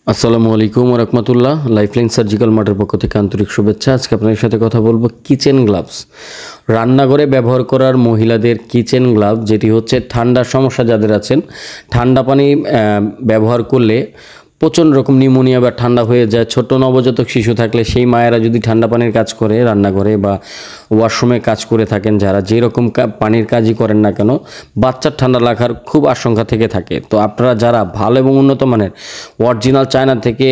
আসসালামু আলাইকুম ওয়া রাহমাতুল্লাহ। লাইফলাইন সার্জিক্যাল মার্টের পক্ষ থেকে আন্তরিক শুভেচ্ছা। আজকে আপনাদের সাথে কথা বলবো কিচেন গ্লাভস, রান্নাঘরে ব্যবহার করার মহিলাদের কিচেন গ্লাভস, যেটি হচ্ছে ঠান্ডার সমস্যা যাদের আছেন, ঠান্ডা পানি ব্যবহার করলে প্রচণ্ড রকম নিউমোনিয়া বা ঠান্ডা হয়ে যায়। ছোট নবজাতক শিশু থাকলে সেই মায়েরা যদি ঠান্ডা পানির কাজ করে, রান্নাঘরে বা ওয়াশরুমে কাজ করে থাকেন, যারা যেরকম পানির কাজই করেন না কেন, বাচ্চার ঠান্ডা লাগার খুব আশঙ্কা থেকে থাকে। তো আপনারা যারা ভালো এবং উন্নত মানের অরিজিনাল চায়না থেকে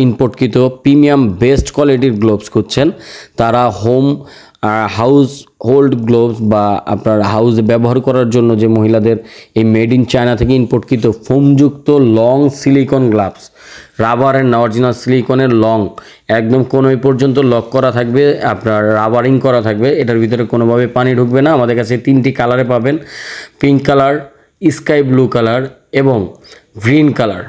ইম্পোর্টকৃত প্রিমিয়াম বেস্ট কোয়ালিটির গ্লোভস খুঁজছেন, তারা হাউস হোল্ড গ্লোভস বা আপনার হাউসে ব্যবহার করার জন্য যে মহিলাদের এই মেড ইন চায়না থেকে ইম্পোর্টকৃত ফোমযুক্ত লং সিলিকন গ্লাভস, রাবারের না, অরিজিনাল সিলিকনের লং, একদম কোনোই পর্যন্ত লক করা থাকবে, আপনার রাবারিং করা থাকবে, এটার ভিতরে কোনোভাবে পানি ঢুকবে না। আমাদের কাছে 3টি কালারে পাবেন, pink colour, sky blue colour এবং গ্রিন কালার।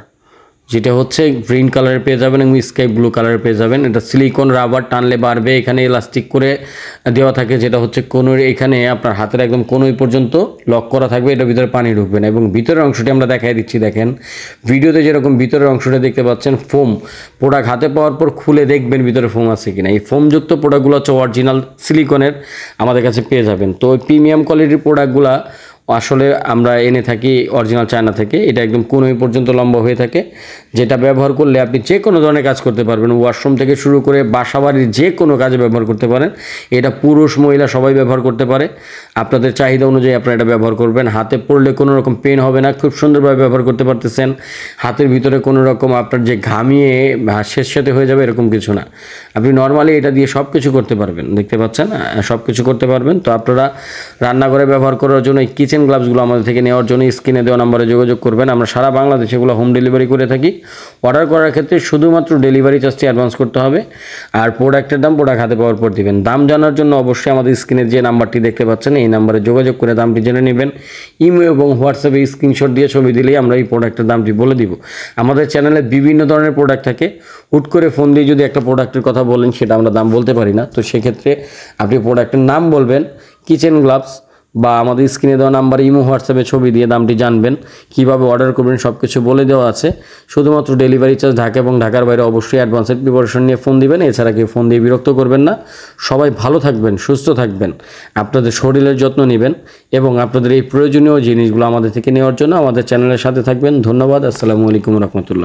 যেটা হচ্ছে গ্রিন কালারের পেয়ে যাবেন এবং স্কাই ব্লু কালারের পেয়ে যাবেন। এটা সিলিকন রাবার, টানলে বাড়বে, এখানে ইলাস্টিক করে দেওয়া থাকে, যেটা হচ্ছে কোনোর এখানে আপনার হাতের একদম কোনোই পর্যন্ত লক করা থাকবে, এটার ভিতরে পানি ঢুকবে না। এবং ভিতরের অংশটি আমরা দেখাই দিচ্ছি, দেখেন ভিডিওতে যেরকম ভিতরের অংশটা দেখতে পাচ্ছেন, ফোম প্রোডাক্ট হাতে পাওয়ার পর খুলে দেখবেন ভিতরে ফোম আছে কিনা। এই ফোমযুক্ত প্রোডাক্টগুলো হচ্ছে অরিজিনাল সিলিকনের, আমাদের কাছে পেয়ে যাবেন। তো প্রিমিয়াম কোয়ালিটির প্রোডাক্টগুলো আসলে আমরা এনে থাকি অরিজিনাল চায়না থেকে। এটা একদম কোনোই পর্যন্ত লম্বা হয়ে থাকে, যেটা ব্যবহার করলে আপনি যে কোনো ধরনের কাজ করতে পারবেন, ওয়াশরুম থেকে শুরু করে বাসাবাড়ির যে কোনো কাজে ব্যবহার করতে পারেন। এটা পুরুষ মহিলা সবাই ব্যবহার করতে পারে, আপনাদের চাহিদা অনুযায়ী আপনারা এটা ব্যবহার করবেন। হাতে পড়লে কোনো রকম পেন হবে না, খুব সুন্দরভাবে ব্যবহার করতে পারতেছেন। হাতের ভিতরে কোনো রকম আপনার যে ঘামিয়ে সাথে হয়ে যাবে এরকম কিছু না, আপনি নর্মালি এটা দিয়ে সব কিছু করতে পারবেন। দেখতে পাচ্ছেন সব কিছু করতে পারবেন। তো আপনারা রান্নাঘরে ব্যবহার করার জন্য এই কিচেন গ্লাভসগুলো আমাদের থেকে নেওয়ার জন্য স্ক্রিনে দেওয়া নম্বরে যোগাযোগ করবেন। আমরা সারা বাংলাদেশে এগুলো হোম ডেলিভারি করে থাকি। অর্ডার করার ক্ষেত্রে শুধুমাত্র ডেলিভারি চার্জটি অ্যাডভান্স করতে হবে, আর প্রোডাক্টের দাম প্রোডাক্ট হাতে পাওয়ার পর দিবেন। দাম জানার জন্য অবশ্যই আমাদের স্ক্রিনে যে নাম্বারটি দেখতে পাচ্ছেন এই নাম্বারে যোগাযোগ করে দামটি জেনে নেবেন। ইমো এবং হোয়াটসঅ্যাপে স্ক্রিনশট দিয়ে ছবি দিলেই আমরা এই প্রোডাক্টের দামটি বলে দিব। আমাদের চ্যানেলে বিভিন্ন ধরনের প্রোডাক্ট থাকে, হুট করে ফোন দিয়ে যদি একটা প্রোডাক্টের কথা বলেন সেটা আমরা দাম বলতে পারি না। তো সেক্ষেত্রে আপনি প্রোডাক্টের নাম বলবেন, কিচেন গ্লাভস, বা আমাদের স্ক্রিনে দেওয়া নাম্বারে ইমো হোয়াটসঅ্যাপে ছবি দিয়ে দামটি জানবেন, কীভাবে অর্ডার করবেন সব কিছু বলে দেওয়া আছে। শুধুমাত্র ডেলিভারি চার্জ ঢাকা এবং ঢাকার বাইরে অবশ্যই অ্যাডভান্সের প্রিপারেশন নিয়ে ফোন দিবেন। এছাড়া কেউ ফোন দিয়ে বিরক্ত করবেন না। সবাই ভালো থাকবেন, সুস্থ থাকবেন, আপনাদের শরীরের যত্ন নেবেন এবং আপনাদের এই প্রয়োজনীয় জিনিসগুলো আমাদের থেকে নেওয়ার জন্য আমাদের চ্যানেলের সাথে থাকবেন। ধন্যবাদ। আসসালামু আলাইকুম রহমতুল্লাহ।